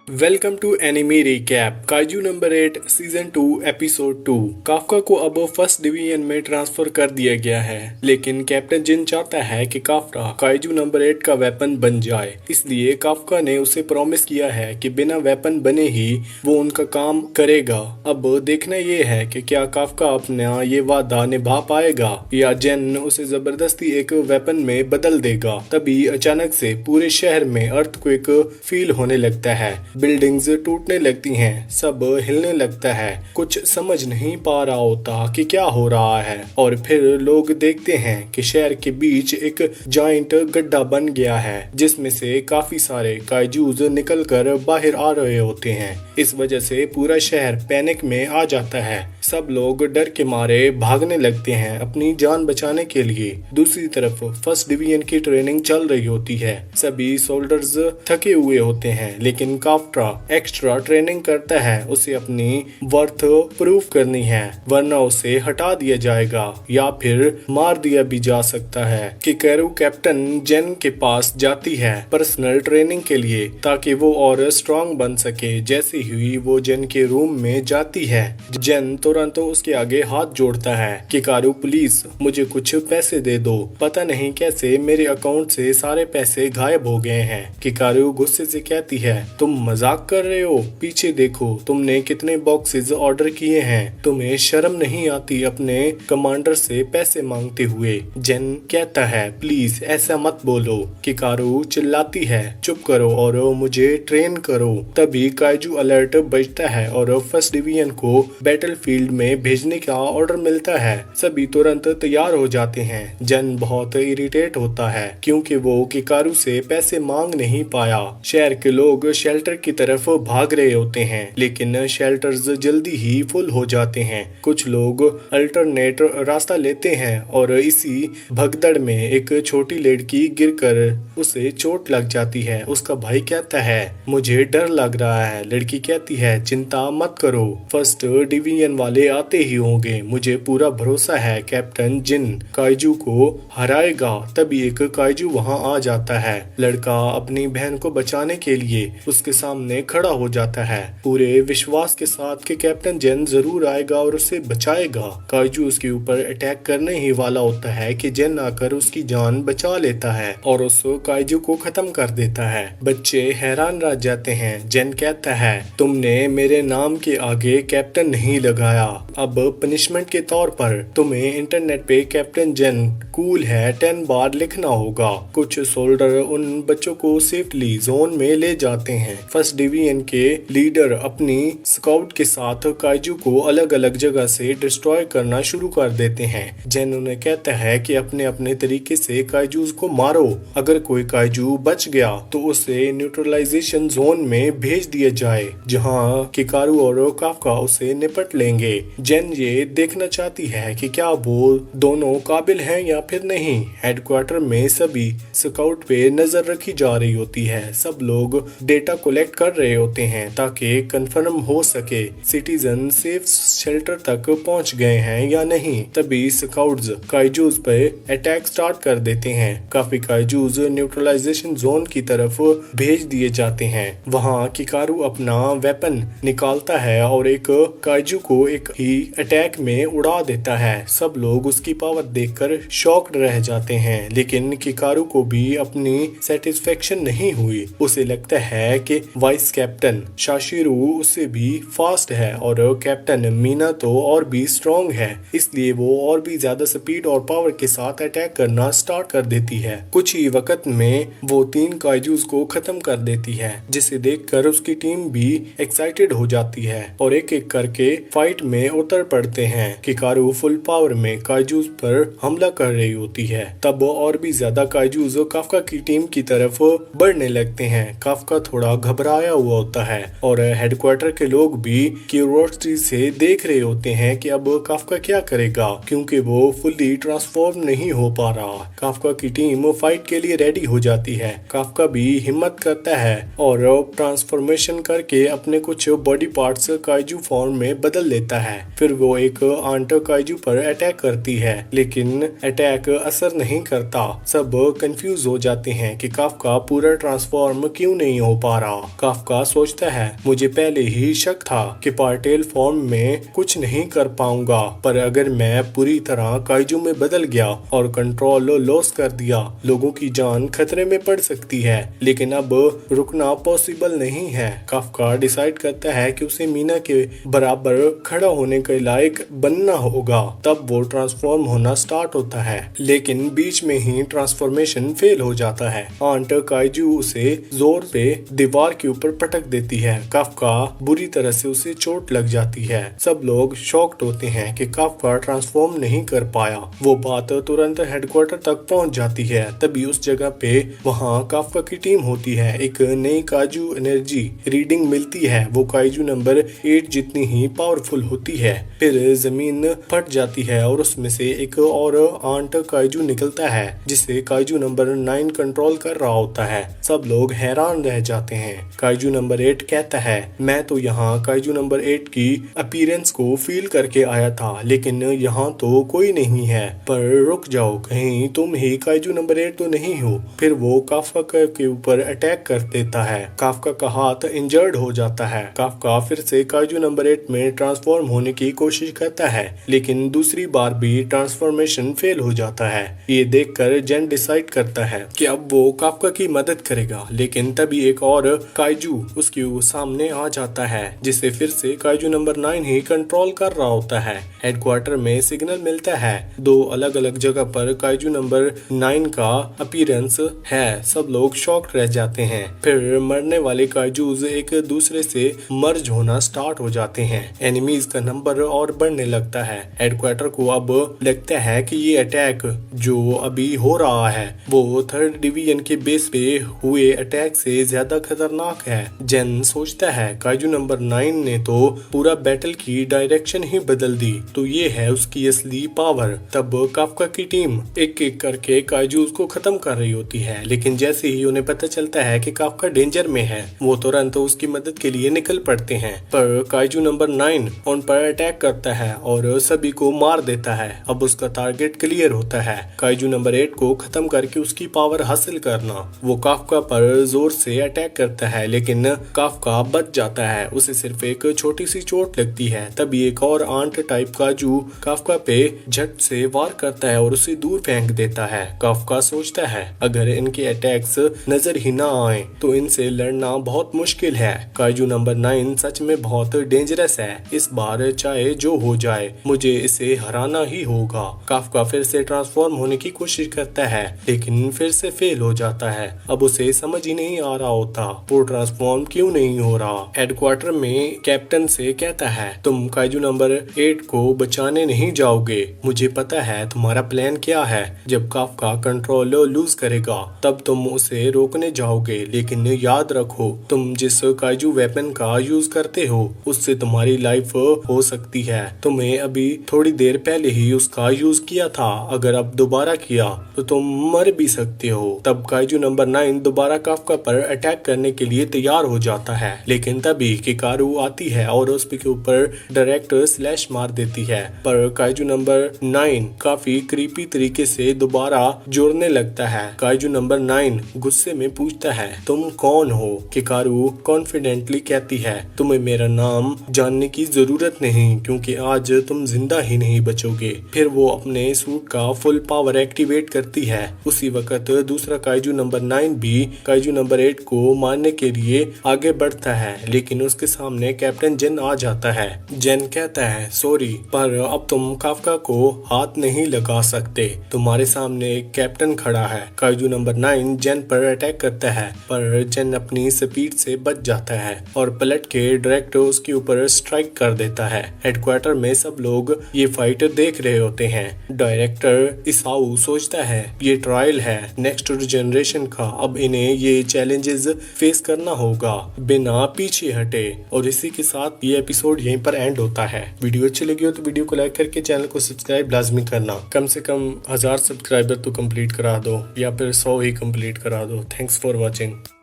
Welcome to anime recap Kaiju number 8 season 2 episode 2। Kafka को अब first division में transfer कर दिया गया है, लेकिन कैप्टन जिन चाहता है कि काफका काइजू नंबर 8 का वेपन बन जाए। इसलिए काफका ने उसे प्रॉमिस किया है कि बिना वेपन बने ही वो उनका काम करेगा। अब देखना ये है कि क्या काफका अपना ये वादा निभा पाएगा या जेन उसे जबरदस्ती एक वेपन में बदल देगा। तभी अचानक से पूरे शहर में अर्थक्वेक फील होने लगता है। बिल्डिंग्स टूटने लगती हैं, सब हिलने लगता है। कुछ समझ नहीं पा रहा होता कि क्या हो रहा है। और फिर लोग देखते हैं कि शहर के बीच एक जाइंट गड्ढा बन गया है, जिसमें से काफी सारे काइजूज निकलकर बाहर आ रहे होते हैं। इस वजह से पूरा शहर पैनिक में आ जाता है। सब लोग डर के मारे भागने लगते हैं अपनी जान बचाने के लिए। दूसरी तरफ फर्स्ट डिवीजन की ट्रेनिंग चल रही होती है। सभी सोल्जर्स थके हुए होते हैं, लेकिन काफ्का एक्स्ट्रा ट्रेनिंग करता है। उसे अपनी वर्थ प्रूफ करनी है, वरना उसे हटा दिया जाएगा या फिर मार दिया भी जा सकता है। किकारू कैप्टन जेन के पास जाती है पर्सनल ट्रेनिंग के लिए, ताकि वो और स्ट्रांग बन सके। जैसे ही वो जेन के रूम में जाती है, जेन तुरंत उसके आगे हाथ जोड़ता है। किकारू प्लीज मुझे कुछ पैसे दे दो, पता नहीं कैसे मेरे अकाउंट से सारे पैसे गायब हो गए हैं। किकारू गुस्से से कहती है, तुम मजाक कर रहे हो? पीछे देखो, तुमने कितने बॉक्सेस ऑर्डर किए हैं। तुम्हें शर्म नहीं आती अपने कमांडर से पैसे मांगते हुए? जेन कहता है, प्लीज ऐसा मत बोलो। किकारू चिल्लाती है, चुप करो और मुझे ट्रेन करो। तभी काइजू अलर्ट बजता है और फर्स्ट डिवीजन को बैटलफील्ड में भेजने का ऑर्डर मिलता है। सभी तुरंत तैयार हो जाते हैं। जेन बहुत इरिटेट होता है क्योंकि वो किकारू से पैसे मांग नहीं पाया। शहर के लोग शेल्टर की तरफ भाग रहे होते हैं, लेकिन शेल्टर्स जल्दी ही फुल हो जाते हैं। कुछ लोग अल्टरनेट रास्ता लेते हैं और इसी भगदड़ में एक छोटी लड़की गिरकर उसे चोट लग जाती है। उसका भाई कहता है, मुझे डर लग रहा है। लड़की कहती है, चिंता मत करो, फर्स्ट डिवीजन वाले आते ही होंगे। मुझे पूरा भरोसा है कैप्टन जिन काइजू को हराएगा। तभी एक काइजू वहां आ जाता है। लड़का अपनी बहन को बचाने के लिए उसके सामने खड़ा हो जाता है, पूरे विश्वास के साथ कि कैप्टन जेन जरूर आएगा और उसे बचाएगा। काइजू उसके ऊपर अटैक करने ही वाला होता है कि जेन आकर उसकी जान बचा लेता है और उस काइजू को खत्म कर देता है। बच्चे हैरान रह जाते हैं। जेन कहता है, तुमने मेरे नाम के आगे कैप्टन नहीं लगाया। अब पनिशमेंट के तौर पर तुम्हें इंटरनेट पे कैप्टन जेन कूल है 10 बार लिखना होगा। कुछ सोल्जर उन बच्चों को सेफली जोन में ले जाते हैं। फर्स्ट डिवीजन के लीडर अपनी स्काउट के साथ काइजू को अलग अलग जगह से डिस्ट्रॉय करना शुरू कर देते हैं। जेन उन्हें कहता है कि अपने अपने तरीके से काइजूज को मारो। अगर कोई काइजू बच गया तो उसे न्यूट्रलाइजेशन जोन में भेज दिया जाए, जहां किकारू और काफका उसे निपट लेंगे। जेन ये देखना चाहती है कि क्या वो दोनों काबिल हैं या फिर नहीं। हेडक्वार्टर में सभी स्काउट पे नजर रखी जा रही होती है। सब लोग डेटा कलेक्ट कर रहे होते हैं ताकि कंफर्म हो सके सिटीजन सेफ शेल्टर तक पहुंच गए हैं या नहीं। तभी स्काउट्स काइजूज पे अटैक स्टार्ट कर देते हैं। काफी काइजूज न्यूट्रलाइजेशन जोन की तरफ भेज दिए जाते हैं। वहां किकारू अपना वेपन निकालता है और एक काइजू को एक ही अटैक में उड़ा देता है। सब लोग उसकी पावर देखकर शॉक्ड रह जाते हैं, लेकिन किकारू को भी अपनी सेटिस्फेक्शन नहीं हुई। उसे लगता है कि वाइस कैप्टन शाशिरू उससे भी फास्ट है और कैप्टन मीना तो और भी स्ट्रॉन्ग है, इसलिए वो और भी ज्यादा स्पीड और पावर के साथ अटैक करना स्टार्ट कर देती है। कुछ ही वक्त में वो 3 काइजूज को खत्म कर देती है, जिसे देखकर उसकी टीम भी एक्साइटेड हो जाती है और एक एक करके फाइट में उतर पड़ते हैं। किकारू फुल पावर में काइजूज पर हमला कर रही होती है। तब और भी ज्यादा काइजूज काफका की टीम की तरफ बढ़ने लगते हैं। काफका थोड़ा घबराया हुआ होता है और हेडक्वार्टर के लोग भी क्यूरियोसिटी से देख रहे होते हैं कि अब काफका क्या करेगा, क्योंकि वो फुल्ली ट्रांसफॉर्म नहीं हो पा रहा। काफका की टीम फाइट के लिए रेडी हो जाती है। काफका भी हिम्मत करता है और ट्रांसफॉर्मेशन करके अपने कुछ बॉडी पार्ट्स काइजू फॉर्म में बदल लेता है। फिर वो एक आंट काइजू पर अटैक करती है, लेकिन अटैक असर नहीं करता। सब कंफ्यूज हो जाते हैं कि काफ्का पूरा ट्रांसफॉर्म क्यों नहीं हो पा रहा। काफ्का सोचता है, मुझे पहले ही शक था कि पार्टेल फॉर्म में कुछ नहीं कर पाऊंगा, पर अगर मैं पूरी तरह काइजू में बदल गया और कंट्रोल लॉस कर दिया, लोगों की जान खतरे में पड़ सकती है। लेकिन अब रुकना पॉसिबल नहीं है। काफ्का डिसाइड करता है कि उसे मीना के बराबर खड़ा होने के लायक बनना होगा। तब वो ट्रांसफॉर्म होना स्टार्ट होता है, लेकिन बीच में ही ट्रांसफॉर्मेशन फेल हो जाता है। आंट काइजू उसे जोर से दीवार के ऊपर पटक देती है। काफ्का बुरी तरह से उसे चोट लग जाती है। सब लोग शॉक्ड होते हैं कि काफ्का ट्रांसफॉर्म नहीं कर पाया। वो बात तुरंत हेडक्वार्टर तक पहुंच जाती है। तभी उस जगह पे वहां काफ्का की टीम होती है। एक नई काइजू एनर्जी रीडिंग मिलती है। वो काइजू नंबर 8 जितनी ही पावरफुल होती है। फिर जमीन फट जाती है और उसमें से एक और आंट काइजू निकलता है, जिसे काइजू नंबर 9 कंट्रोल कर रहा होता है। सब लोग हैरान रह जाते हैं। काइजू नंबर 8 कहता है, मैं तो यहाँ काइजू नंबर 8 की अपीयरेंस को फील करके आया था, लेकिन यहाँ तो कोई नहीं है। पर रुक जाओ, कहीं तुम ही काइजू नंबर 8 तो नहीं हो। फिर वो काफ्का के ऊपर अटैक कर देता है। काफ्का का हाथ इंजर्ड हो जाता है। काफ्का फिर से काइजू नंबर 8 में ट्रांसफॉर्म होने की कोशिश करता है, लेकिन दूसरी बार भी ट्रांसफॉर्मेशन फेल हो जाता है। ये देखकर जेन डिसाइड करता है कि अब वो काफ्का की मदद करेगा, लेकिन तभी एक और काइजू उसके सामने आ जाता है, जिसे फिर से काइजू नंबर 9 ही कंट्रोल कर रहा होता है। हेडक्वार्टर में सिग्नल मिलता है। दो अलग अलग जगह पर काइजू नंबर 9 का अपीयरेंस है। सब लोग शॉक्ड रह जाते हैं। फिर मरने वाले काइजूज एक दूसरे से मर्ज होना स्टार्ट हो जाते हैं। एनिमीज का नंबर और बढ़ने लगता है। हेडक्वार्टर को अब लगता है कि ये अटैक जो अभी हो रहा है वो 3rd डिवीजन के बेस पे हुए अटैक से ज्यादा खतरनाक है। जेन सोचता है, काइजू नंबर 9 ने तो पूरा बैटल की डायरेक्शन ही बदल दी, तो ये है उसकी असली पावर। तब काफ्का की टीम एक एक करके काइजूज को खत्म कर रही होती है, लेकिन जैसे ही उन्हें पता चलता है कि काफ्का डेंजर में है, वो तुरंत उसकी मदद के लिए निकल पड़ते हैं। पर काइजू नंबर 9 उन पर अटैक करता है और सभी को मार देता है। अब उसका टारगेट क्लियर होता है, काइजू नंबर 8 को खत्म करके उसकी पावर हासिल करना। वो काफ्का पर जोर से अटैक करता है, लेकिन काफ्का बच जाता है। उसे सिर्फ एक छोटी सी चोट लगती है। तभी एक और आंट टाइप काइजू काफ्का पे झट से वार करता है और उसे दूर फेंक देता है। काफ्का सोचता है, अगर इनके अटैक्स नजर ही ना आए तो इनसे लड़ना बहुत मुश्किल है। काइजू नंबर 9 सच में बहुत डेंजरस है। इस बार चाहे जो हो जाए, मुझे इसे हराना ही होगा। काफ्का फिर से ट्रांसफॉर्म होने की कोशिश करता है, लेकिन फिर से फेल हो जाता है। अब उसे समझ ही नहीं आ रहा होता वो ट्रांसफॉर्म क्यों नहीं हो रहा। हेडक्वार्टर में कैप्टन से कहता है, तुम काइजू नंबर 8 को बचाने नहीं जाओगे। मुझे पता है तुम्हारा प्लान क्या है। जब काफ्का कंट्रोल लूज करेगा तब तुम उसे रोकने जाओगे, लेकिन याद रखो, तुम जिस काइजू वेपन का यूज करते हो उससे तुम्हारी लाइफ हो सकती है। तुम्हें अभी थोड़ी देर पहले ही उसका यूज किया था। अगर अब दोबारा किया तो तुम मर भी सकते हो। तब काइजू नंबर 9 दोबारा काफ्का पर अटैक करने के लिए तैयार हो जाता है, लेकिन तभी किकारू आती है और उसके ऊपर डायरेक्ट स्लैश मार देती है। पर काइजू नंबर 9 काफी क्रीपी तरीके से दोबारा जोड़ने लगता है। काइजू नंबर 9 गुस्से में पूछता है, तुम कौन हो? किकारू कॉन्फिडेंटली कहती है, तुम्हें मेरा नाम जानने की जरूरत नहीं, क्योंकि आज तुम जिंदा ही नहीं बचोगे। फिर वो अपने सूट का फुल पावर एक्टिवेट करती है। उसी वक्त दूसरा काइजू नंबर 9 भी काइजू नंबर 8 को मारने के लिए आगे बढ़ता है, लेकिन उसके सामने कैप्टन जेन आ जाता है। जेन कहता है, सॉरी, पर अब तुम काफ्का को हाथ नहीं लगा सकते। तुम्हारे सामने एक कैप्टन खड़ा है। काइजू नंबर 9 जेन पर अटैक करता है, पर जेन अपनी स्पीड से बच जाता है और पलट के डायरेक्ट उसके ऊपर स्ट्राइक कर देता है। हेडक्वार्टर में सब लोग ये फाइट देख रहे होते हैं। डायरेक्टर इसाऊ सोचता है, ये ट्रायल है नेक्स्ट जनरेशन का, अब इन्हें ये चैलेंजेस फेस करना होगा बिना पीछे हटे। और इसी के साथ ये एपिसोड यहीं पर एंड होता है। वीडियो अच्छी लगी हो तो वीडियो को लाइक करके चैनल को सब्सक्राइब लाजमी करना। कम से कम 1000 सब्सक्राइबर तो कंप्लीट करा दो, या फिर 100 ही कंप्लीट करा दो। Thanks for watching.